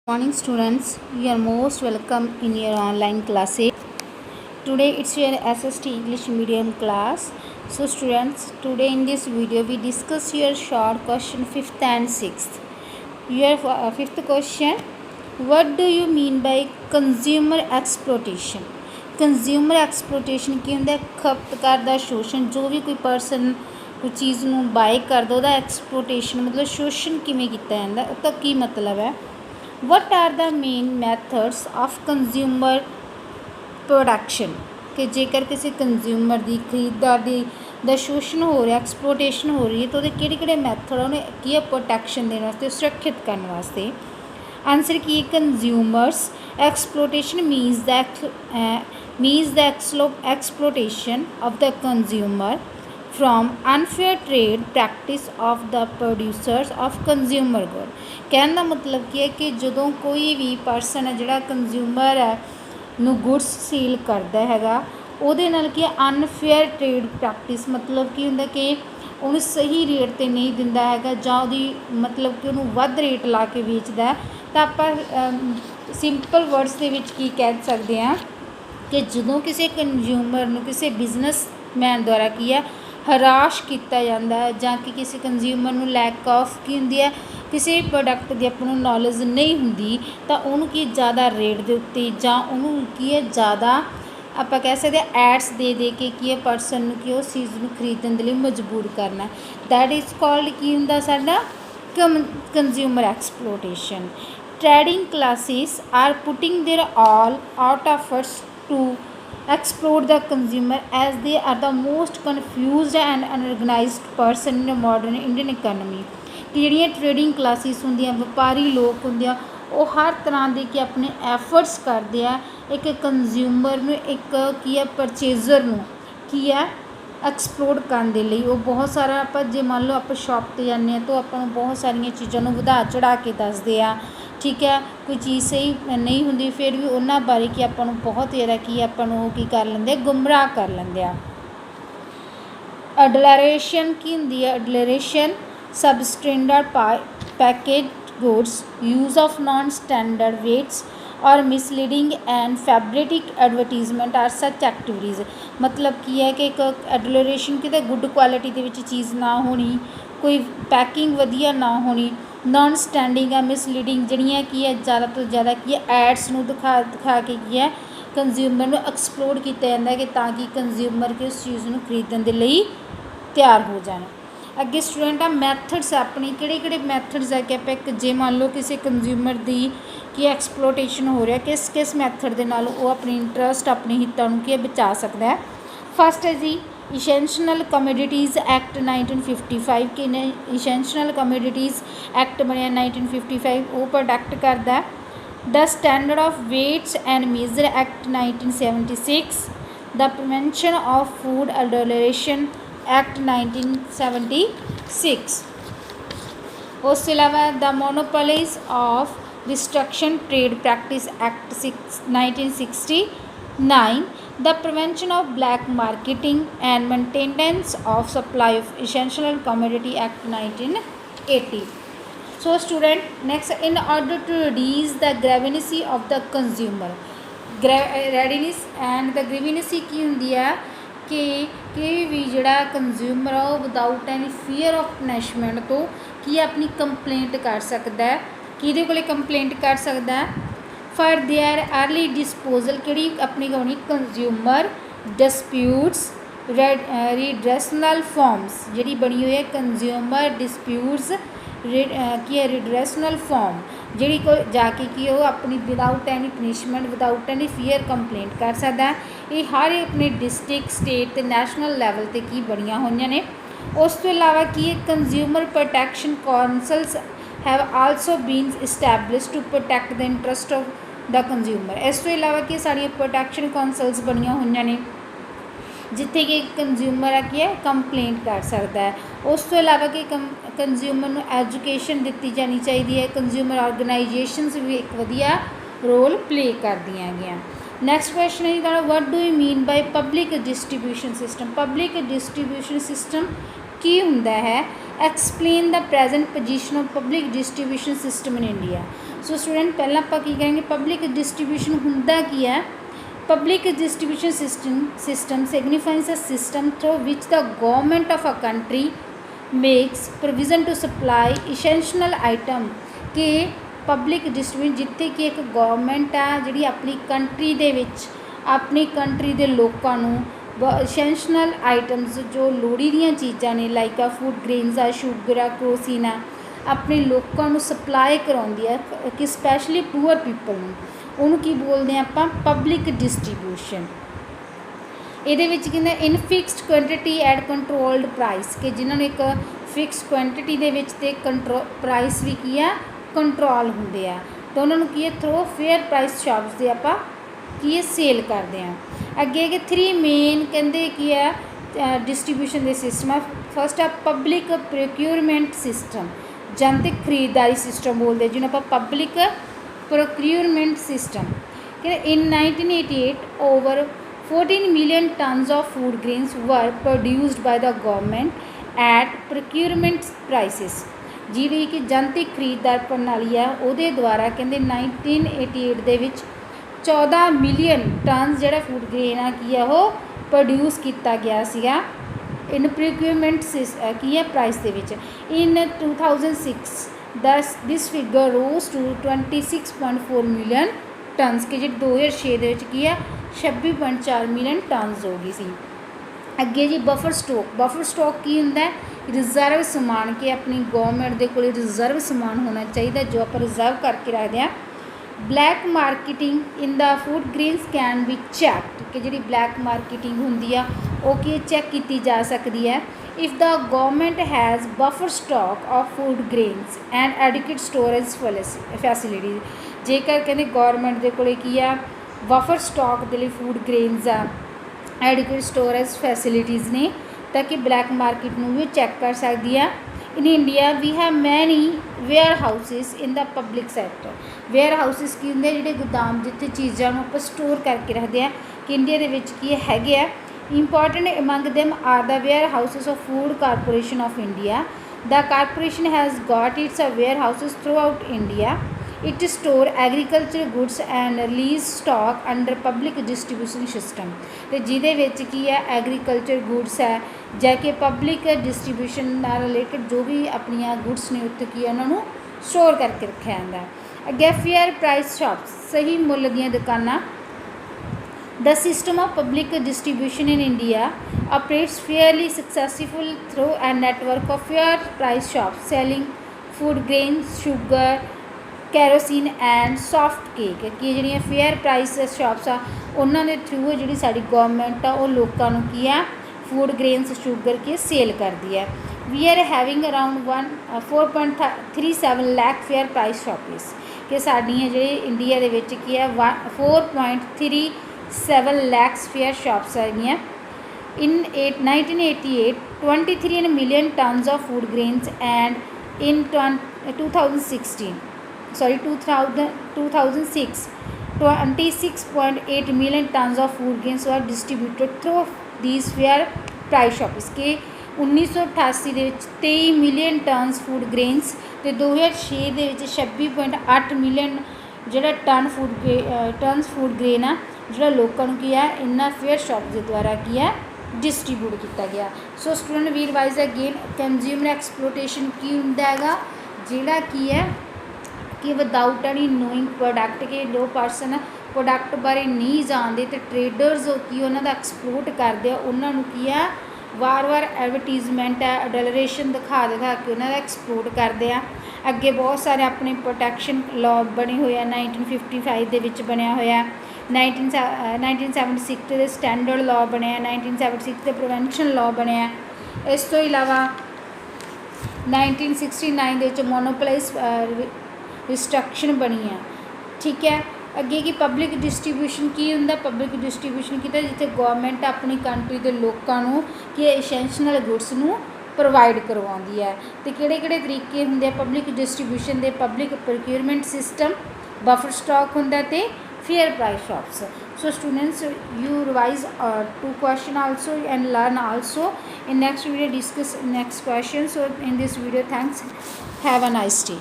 Morning students, you are most welcome in your online classes. Today it's your SST English medium class. So students, today in this video we discuss your short question 5th and 6th. Your 5th question, what do you mean by consumer exploitation? Consumer exploitation ਕੀ ਹੁੰਦਾ? ਖਪਤਕਾਰ ਦਾ ਸ਼ੋਸ਼ਣ। ਜੋ ਵੀ ਕੋਈ person ਕੋਈ ਚੀਜ਼ ਨੂੰ bye ਕਰਦਾ ਉਹਦਾ ਐਕਸਪਲੋਟੇਸ਼ਨ ਮਤਲਬ ਸ਼ੋਸ਼ਣ ਕਿਵੇਂ ਕੀਤਾ ਜਾਂਦਾ, ਉਹਦਾ ਕੀ ਮਤਲਬ ਹੈ? What are the main methods of consumer production? कि जेकर किसी कंज्यूमर की खरीददारी का शोषण हो रहा, एक्सप्लोटेशन हो रही है, तो किहड़े मैथड उन्हें की प्रोटैक्शन देने वास्ते, सुरक्षित करने वास्ते? आंसर की consumers exploitation मीनस the exploitation of the consumer from unfair trade practice of the producers of consumer good. कहने का मतलब की है कि जो कोई भी परसन है जोड़ा कंज्यूमर है नू गुड्स सील करता हैगा उहदे नाल की अनफेयर ट्रेड प्रैक्टिस मतलब की हुंदा कि उन्हें सही रेट ते नहीं दिंदा हैगा जां उहदी मतलब कि उन्होंने वध रेट ला के बेचदा है। तो आप सिंपल वर्ड्स दे विच की कह सकते हैं कि जो किसी कंज्यूमर नू किसी बिजनेसमैन द्वारा की है हराश किया जाता है जां कि किसी कंज्यूमर नू लैक ऑफ की हुंदी है किसी प्रोडक्ट की अपने नॉलेज नहीं होंगी तो उन्होंने की ज़्यादा रेट के उत्ते जां उन्होंने की है ज़्यादा आप कह सकते एड्स दे के की है परसन की उस चीज़ को खरीदने के लिए मजबूर करना। दैट इज़ कॉल्ड की हुंदा साडा consumer exploitation. Trading classes are putting their all out offers to exploit the consumer as they are the most confused and unorganized person in a modern Indian economy। कि ਜਿਹੜੀਆਂ trading classes ਹੁੰਦੀਆਂ ਵਪਾਰੀ ਲੋਕ ਹੁੰਦੇ ਆ ਉਹ ਹਰ ਤਰ੍ਹਾਂ ਦੇ ਕਿ ਆਪਣੇ ਐਫਰਟਸ ਕਰਦੇ ਆ ਇੱਕ ਕੰਜ਼ਿਊਮਰ ਨੂੰ ਇੱਕ ਕੀ ਹੈ ਪਰਚੇਜ਼ਰ ਨੂੰ ਕੀ ਹੈ ਐਕਸਪਲੋਰ ਕਰਨ ਦੇ ਲਈ। ਉਹ ਬਹੁਤ ਸਾਰਾ ਆਪਾਂ ਜੇ ਮੰਨ ਲਓ ਆਪਾਂ ਸ਼ਾਪ 'ਤੇ ਜਾਂਦੇ ਹਾਂ ਤਾਂ ਆਪਾਂ ਨੂੰ ਬਹੁਤ ਸਾਰੀਆਂ ਚੀਜ਼ਾਂ ਨੂੰ ਵਧਾ ਚੜਾ ਕੇ ਦੱਸਦੇ ਆ, ठीक है। कोई चीज़ सही नहीं होंगी फिर भी उन्होंने बारे कि आपको बहुत ज़्यादा की आपको की कर लेंगे गुमराह कर लेंगे। अडलरेशन की होंगी है? Adulteration substandard package goods use of non standard weights और misleading and fabricated advertisement are such activities. मतलब की है कि एक एडलरेशन की गुड क्वालिटी के चीज़ ना होनी, कोई पैकिंग वधिया ना होनी, नॉन स्टैंडिंग है मिसलीडिंग जड़ियाँ की है ज़्यादा तो ज़्यादा की है एड्स नू दिखा के की है कंज्यूमर नू एक्सप्लोर किया जाता है कि ताकि कंज्यूमर की उस चीज़ को खरीदने के लिए तैयार हो जाए। अगे स्टूडेंट आ मैथड्स अपनी किहड़े मैथड्स है कि आप जे मान लो किसी कंज्यूमर की की एक्सप्लोटेशन हो रहा किस किस मैथड के नाल वो अपनी इंटरस्ट अपने हितों की बचा सकता है। फस्ट है जी इसेंशियल कमोडिटीज़ एक्ट 1955 कि इसेंशियल कमोडिटीज़ एक्ट बनया 1955 वो प्रोटेक्ट करता है। The standard of weights and measure act 1976, the prevention of food adulteration act 1976। उसके अलावा the monopolies of destruction trade practice act 1969, the prevention of black marketing and maintenance of supply of essential commodity act 1980। so student next in order to reduce the grievances of the consumer readiness and the grievances की होंगी है कि भी जोड़ा consumer है without any fear of punishment तो कि अपनी कंप्लेंट कर सकता है, कि कंप्लेंट कर सकता है फॉर देयर अर्ली डिस्पोजल कि अपनी होनी कंज्यूमर डिस्प्यूट्स रिड्रेशनल फॉर्म्स जी बनी हुई है कंज्यूमर डिस्प्यूट्स की है रिड्रेशनल फॉर्म जी को जाके कि वो अपनी without any punishment without any fear complaint कर सकता है। ये हर अपने डिस्ट्रिक्ट स्टेट ते नैशनल लैवल ते की बनिया हुई ने। उस तो इलावा की consumer protection councils have also been establish to protect the interest of the consumer. इस तो इलावा कि साड़ियाँ प्रोटैक्शन कौंसल्स बनिया हुई ने जिथे कि कंज्यूमर है कि कंप्लेंट कर सकता है। उस तो इलावा कि कंज्यूमर नू एजुकेशन दी जानी चाहिए है। कंज्यूमर ऑर्गेनाइजेशनस भी एक वधिया रोल प्ले कर दिया गया। नैक्सट क्वेश्चन है what do you mean by public distribution system. Public distribution system की हुंदा है? Explain the present position of public distribution system in India. So student पहला आप की करेंगे पब्लिक डिस्ट्रीब्यूशन हुंदा की है। Public distribution system signifies a system through which the government of a country makes provision to supply essential item कि public distribution जिथे कि एक गवर्नमेंट आ जी अपनी कंट्री दे विच अपनी कंट्री के लोगों इसेंशियल आइटम्स जो लोड़ी दियाँ चीज़ां ने लाइक आ फूड ग्रेन्स आ शुगर आ क्रोसिन आ अपने लोगों सप्लाई कराउंदी है कि स्पैशली पूअर पीपल उन्होंने की बोलते हैं आप पब्लिक डिस्ट्रीब्यूशन। ये कहते in fixed quantity at controlled price कि जिन्होंने एक फिक्स क्वांटिटी के कंट्रोल प्राइस भी की है कंट्रोल होंगे आ तो उन्होंने की है थ्रू फेयर प्राइस शॉप्स के आप की सेल करते हैं। अगे कि 3 मेन कहते कि है डिस्ट्रीब्यूशन के सिस्टम है। फस्ट आ पब्लिक प्रोक्यूरमेंट सिस्टम जनतिक खरीददारी सिस्टम बोलते जिन्होंने आप पब्लिक प्रोक्यूरमेंट सिस्टम कि in 1988 over 14 million tons of food grains were produced by the government at procurement prices जी कि जनतिक खरीददार प्रणाली है वो द्वारा कहते 1988 दे विच 14 मिलियन टन जोड़ा फूड ग्रेन आ की है वो प्रोड्यूस किया गया सीगा इन प्रोक्यूरमेंट की है प्राइस के which. In 2006 this figure rose to 26.4 million tons के जी 2006 की है 26.4 मिलियन टनस हो गई सी। अगे जी बफर स्टॉक की होंगे रिजर्व समान के अपनी गवर्नमेंट के कोल रिजर्व समान होना चाहिए जो आप रिजर्व करके रखते हैं। Black marketing in the food grains can be checked कि जी ब्लैक मार्केटिंग होंगी आ वो कि चैक की जा सकती है। If the government has buffer stock of food grains and adequate storage facilities जेकर कहते गवर्नमेंट के कोल की आ बफर स्टॉक के लिए फूड ग्रेन्स आ एडिक्वेट स्टोरेज फैसिलिटीज़ ने ताकि ब्लैक मार्केट में भी चैक कर सकती है। In India we have many warehouses in the public sector warehouses की होंगे जोड़े गोदाम जिते चीज़ों आप स्टोर करके रखते हैं कि इंडिया के है important among them are the warehouses of food corporation of India. The corporation has got its warehouses throughout India. It store agriculture goods and release stock under public distribution system तो जिदे की है agriculture goods है जैसे public distribution related जो भी अपन goods ने उत्ते की उन्होंने स्टोर करके रखा जाता है। अगे फेयर प्राइस शॉप्स सही मुल दी दुकाना। The system of public distribution in India operates fairly successful through a network of fair price shops selling food grains sugar kerosene and soft coke कि जी फेयर प्राइस शॉप्स आ उन्होंने through जी साड़ी गवर्नमेंट आ लोगों की है फूड ग्रेन्स शुगर की सेल करती है। We are having around 4.37 lakh fair price shops कि साड़ियाँ जी इंडिया की है 4.37 लैक्स फेयर शॉप्स है। इन 1988 23 million tons of food grains and in 2016 2006 26.8 million tons of food grains were distributed through these fair price shops के 1988 के 23 मिलियन टन्स फूड ग्रेन्स तो 2006 के 26.8 million जोड़ा टन्स फूड ग्रेन आ जो लोगों की है इन्होंने फेयर शॉप के द्वारा की है डिस्ट्रीब्यूट किया गया। So student we revise again consumer exploitation की होंगे जोड़ा की है कि विदाउट एनी नोइंग प्रोडक्ट के जो पर्सन प्रोडक्ट बारे नहीं जानते तो ट्रेडर्स की उन्होंने एक्सप्लोट करते हैं उन्होंने की है वार वार एडवरटीजमेंट है अडलरेशन दिखा के उन्होंने एक्सप्लोट करते हैं। अगे बहुत सारे अपने प्रोटैक्शन लॉ बने हुए हैं 1955 के विच बनया होया 1976 के स्टैंडर्ड लॉ बने 1976 के प्रिवेंशन लॉ बने। इस तो इलावा 1969 के मोनोपोलाइज रिस्ट्रक्शन बनी है। ठीक है अगे की पब्लिक डिस्ट्रीब्यूशन की होंगे पब्लिक डिस्ट्रीब्यूशन की जिथे गवर्नमेंट अपनी कंट्री के लोगों कि एसेंशियल गुड्स नू प्रोवाइड करवाती है तो किहड़े तरीके होंगे पब्लिक डिस्ट्रीब्यूशन के public procurement system buffer stock होंगे तो fair price shops. So students you revise 2 question also and learn also in next video discuss next question. So in this video thanks have a nice day.